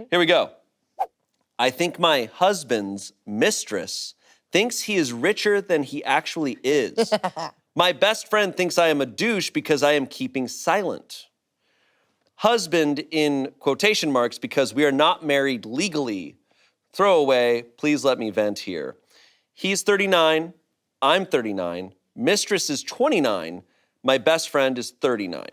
Here we go. I think my husband's mistress thinks he is richer than he actually is. My best friend thinks I am a douche because I am keeping silent. Husband in quotation marks because we are not married legally. Throwaway, please let me vent here. He's 39, I'm 39, mistress is 29, my best friend is 39.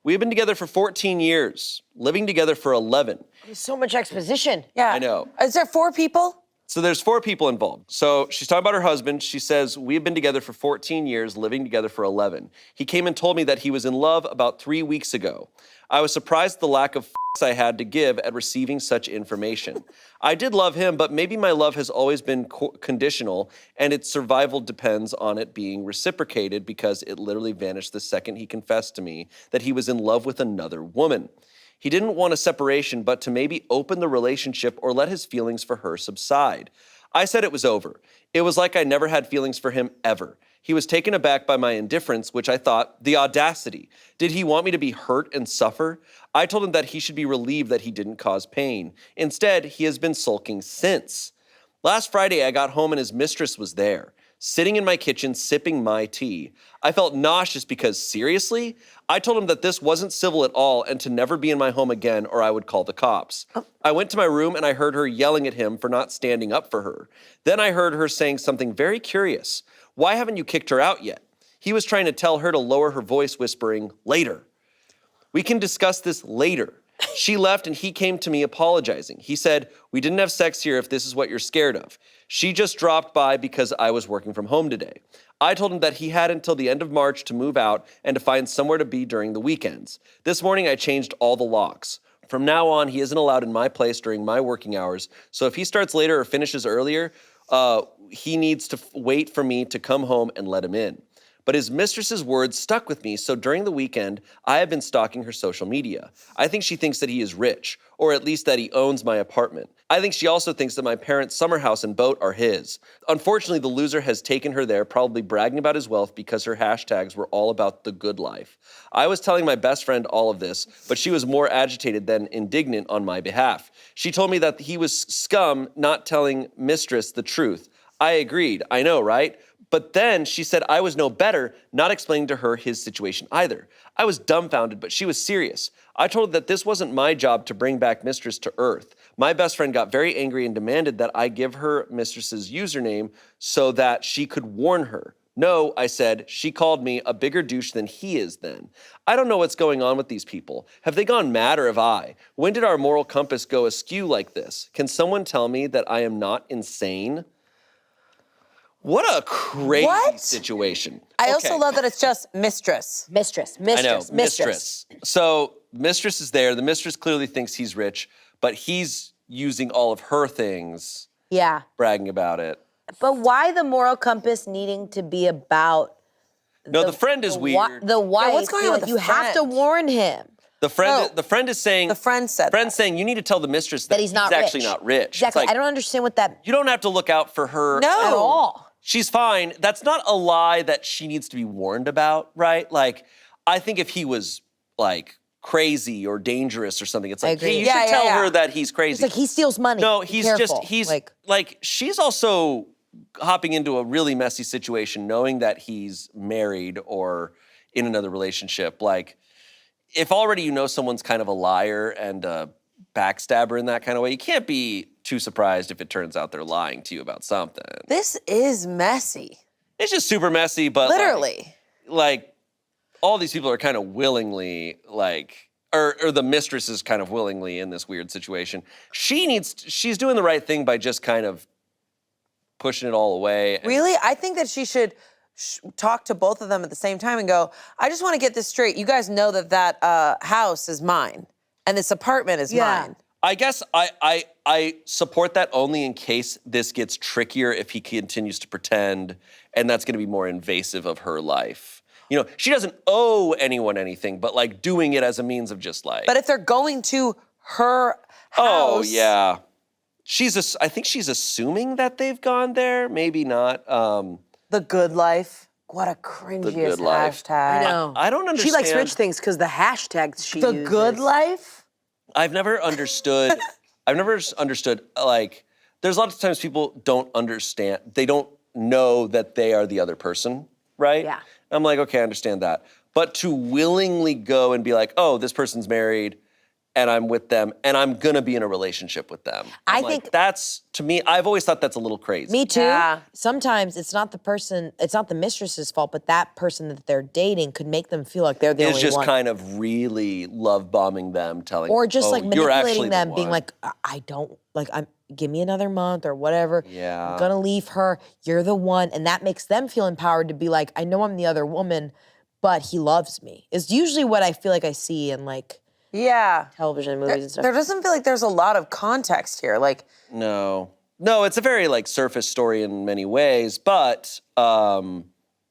We've been together for 14 years, living together for 11. There's so much exposition. Yeah. I know. Is there 4 people? So there's 4 people involved. So she's talking about her husband. She says, we've been together for 14 years, living together for 11. He came and told me that he was in love about 3 weeks ago. I was surprised at the lack of I had to give at receiving such information. I did love him, but maybe my love has always been conditional and its survival depends on it being reciprocated because it literally vanished the second he confessed to me that he was in love with another woman. He didn't want a separation, but to maybe open the relationship or let his feelings for her subside. I said it was over. It was like I never had feelings for him ever. He was taken aback by my indifference, which I thought, the audacity. Did he want me to be hurt and suffer? I told him that he should be relieved that he didn't cause pain. Instead, he has been sulking since. Last Friday, I got home and his mistress was there, sitting in my kitchen, sipping my tea. I felt nauseous because, seriously? I told him that this wasn't civil at all and to never be in my home again or I would call the cops. I went to my room and I heard her yelling at him for not standing up for her. Then I heard her saying something very curious. Why haven't you kicked her out yet? He was trying to tell her to lower her voice, whispering, later. We can discuss this later. She left and he came to me apologizing. He said, we didn't have sex here if this is what you're scared of. She just dropped by because I was working from home today. I told him that he had until the end of March to move out and to find somewhere to be during the weekends. This morning I changed all the locks. From now on, he isn't allowed in my place during my working hours. So if he starts later or finishes earlier, he needs to wait for me to come home and let him in. But his mistress's words stuck with me, so during the weekend, I have been stalking her social media. I think she thinks that he is rich, or at least that he owns my apartment. I think she also thinks that my parents' summer house and boat are his. Unfortunately, the loser has taken her there, probably bragging about his wealth because her hashtags were all about the good life. I was telling my best friend all of this, but she was more agitated than indignant on my behalf. She told me that he was scum not telling mistress the truth. I agreed, I know, right? But then she said I was no better, not explaining to her his situation either. I was dumbfounded, but she was serious. I told her that this wasn't my job to bring back Mistress to Earth. My best friend got very angry and demanded that I give her Mistress's username so that she could warn her. No, I said, she called me a bigger douche than he is then. I don't know what's going on with these people. Have they gone mad or have I? When did our moral compass go askew like this? Can someone tell me that I am not insane? What a crazy situation. I also love that it's just mistress. Mistress. I know, mistress. So mistress is there. The mistress clearly thinks he's rich, but he's using all of her things, bragging about it. But why the moral compass needing to be about No, the friend is weird. The wife. Yeah, what's going on with the You have to friend? warn him. The friend is saying The friend said friend's saying you need to tell the mistress that he's not actually rich. not rich. It's Exactly. like, I don't understand what that you don't have to look out for her No. at at all. She's fine. That's not a lie that she needs to be warned about, right? Like, I think if he was like crazy or dangerous or something, it's like, agree. hey, you Yeah, should tell yeah. her that he's crazy. It's like he steals money. No, Be he's careful. like she's also hopping into a really messy situation knowing that he's married or in another relationship. Like, if already you know someone's kind of a liar and a backstabber in that kind of way, you can't be too surprised if it turns out they're lying to you about something. This is messy. It's just super messy, but Literally. like all these people are kind of willingly like, or the mistress is kind of willingly in this weird situation. She's doing the right thing by just kind of pushing it all away. Really? I think that she should talk to both of them at the same time and go, I just want to get this straight. You guys know that house is mine and this apartment is mine. I guess I support that only in case this gets trickier if he continues to pretend, and that's going to be more invasive of her life. You know, she doesn't owe anyone anything, but like doing it as a means of just like. But if they're going to her house. Oh, yeah. I think she's assuming that they've gone there. Maybe not. The good life. What a cringiest good life. hashtag. I know. I don't understand. She likes rich things because the hashtags she The uses. good life? I've never understood, like, there's a lot of times people don't understand, they don't know that they are the other person, right? Yeah. I'm like, okay, I understand that. But to willingly go and be like, oh, this person's married and I'm with them and I'm gonna be in a relationship with them. I I'm think like, that's, to me, I've always thought that's a little crazy. Me too. Yeah. Sometimes it's not the person, it's not the mistress's fault, but that person that they're dating could make them feel like they're the It's only just one. kind of really love bombing them, telling, Or just oh, like you're actually manipulating the them, being one. like, I don't, like, give me another month or whatever. Yeah. I'm gonna leave her, you're the one. And that makes them feel empowered to be like, I know I'm the other woman, but he loves me. Is usually what I feel like I see in like Yeah. television, movies and stuff. There doesn't feel like there's a lot of context here. Like, No, it's a very like surface story in many ways, but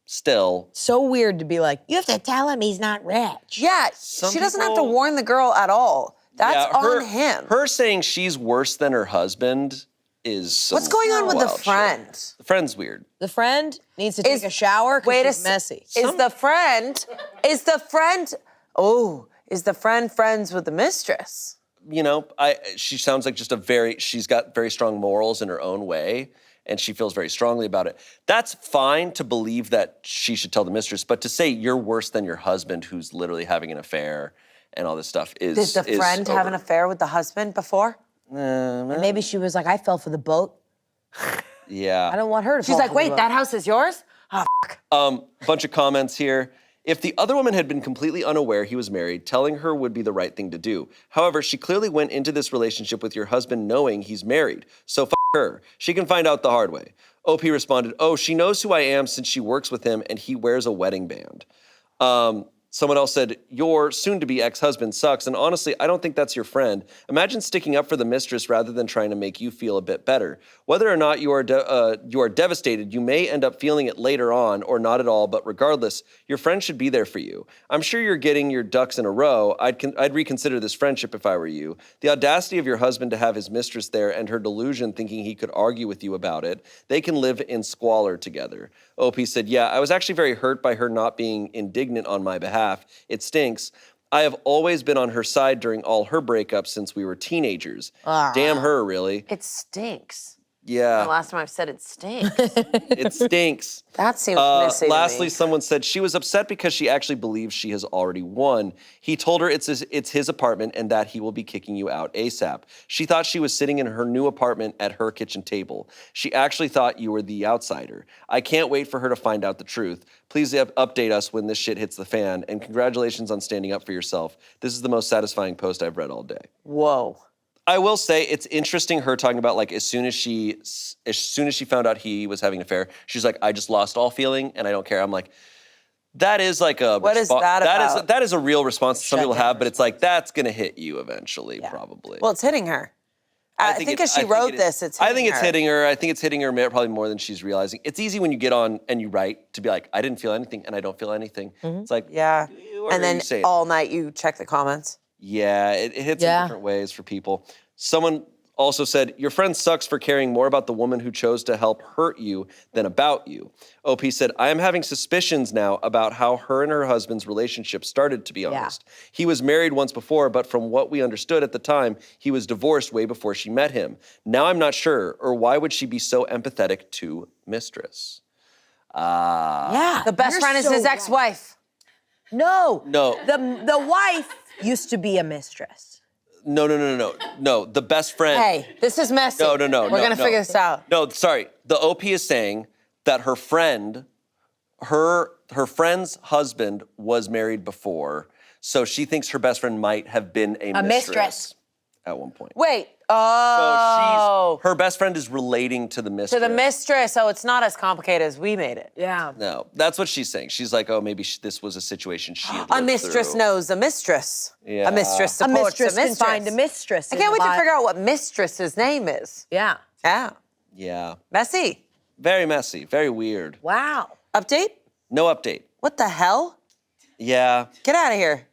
still. So weird to be like, you have to tell him he's not rich. yeah, Some she doesn't have to people- warn the girl at all. That's Yeah, on him. Her saying she's worse than her husband is some What's going on with the wild shit. friend? The friend's weird. The friend needs to take Is- a shower Wait a because she's messy. Is the friend friends with the mistress? You know, she sounds like just she's got very strong morals in her own way, and she feels very strongly about it. That's fine to believe that she should tell the mistress, but to say you're worse than your husband who's literally having an affair and all this stuff is Did the friend have an affair with the husband before? And maybe she was like, I fell for the boat. Yeah. I don't want her to She's fall like, for the wait, boat. that house is yours? Bunch of comments here. If the other woman had been completely unaware he was married, telling her would be the right thing to do. However, she clearly went into this relationship with your husband knowing he's married. So her. She can find out the hard way. OP responded, oh, she knows who I am since she works with him and he wears a wedding band. Someone else said, your soon-to-be ex-husband sucks, and honestly, I don't think that's your friend. Imagine sticking up for the mistress rather than trying to make you feel a bit better. Whether or not you are devastated, you may end up feeling it later on, or not at all, but regardless, your friend should be there for you. I'm sure you're getting your ducks in a row. I'd reconsider this friendship if I were you. The audacity of your husband to have his mistress there and her delusion thinking he could argue with you about it. They can live in squalor together. OP said, yeah, I was actually very hurt by her not being indignant on my behalf. It stinks. I have always been on her side during all her breakups since we were teenagers. Damn her, really. It stinks. Yeah. The last time I've said it stinks. It stinks. That seems messy to Lastly, me. someone said she was upset because she actually believes she has already won. He told her it's his apartment and that he will be kicking you out ASAP. She thought she was sitting in her new apartment at her kitchen table. She actually thought you were the outsider. I can't wait for her to find out the truth. Please update us when this shit hits the fan, and congratulations on standing up for yourself. This is the most satisfying post I've read all day. Whoa. I will say it's interesting her talking about like as soon as she found out he was having an affair, she's like, I just lost all feeling and I don't care. I'm like, that is like a What is that about? That is a real response that some people Shut down have, but it's like that's gonna hit you eventually, probably. Well, it's hitting her. I think as she wrote this, it's hitting her. I think it's hitting her. I think it's hitting her probably more than she's realizing. It's easy when you get on and you write to be like, I didn't feel anything and I don't feel anything. It's like, Yeah. what And are then you saying? all night you check the comments. Yeah, it hits Yeah. in different ways for people. Someone also said, your friend sucks for caring more about the woman who chose to help hurt you than about you. OP said, I am having suspicions now about how her and her husband's relationship started, to be honest. He was married once before, but from what we understood at the time, he was divorced way before she met him. Now I'm not sure, or why would she be so empathetic to Mistress? Yeah. The best you're friend is so his right. ex-wife. No. No. The wife used to be a mistress. No. The best friend. Hey, this is messy. No. We're gonna figure this out. No, sorry. The OP is saying that her friend, her friend's husband was married before, so she thinks her best friend might have been a mistress. at one point. Wait. So Oh. her best friend is relating to the mistress. To the mistress. So it's not as complicated as we made it. Yeah. No, that's what she's saying. She's like, oh, maybe this was a situation she had A lived mistress through. knows a mistress. Yeah. A mistress A supports mistress a mistress. can find a mistress. I can't wait to figure out what mistress's name is. Yeah. Yeah. Yeah. Messy. Very messy. Very weird. Wow. Update? No update. What the hell? Yeah. Get out of here.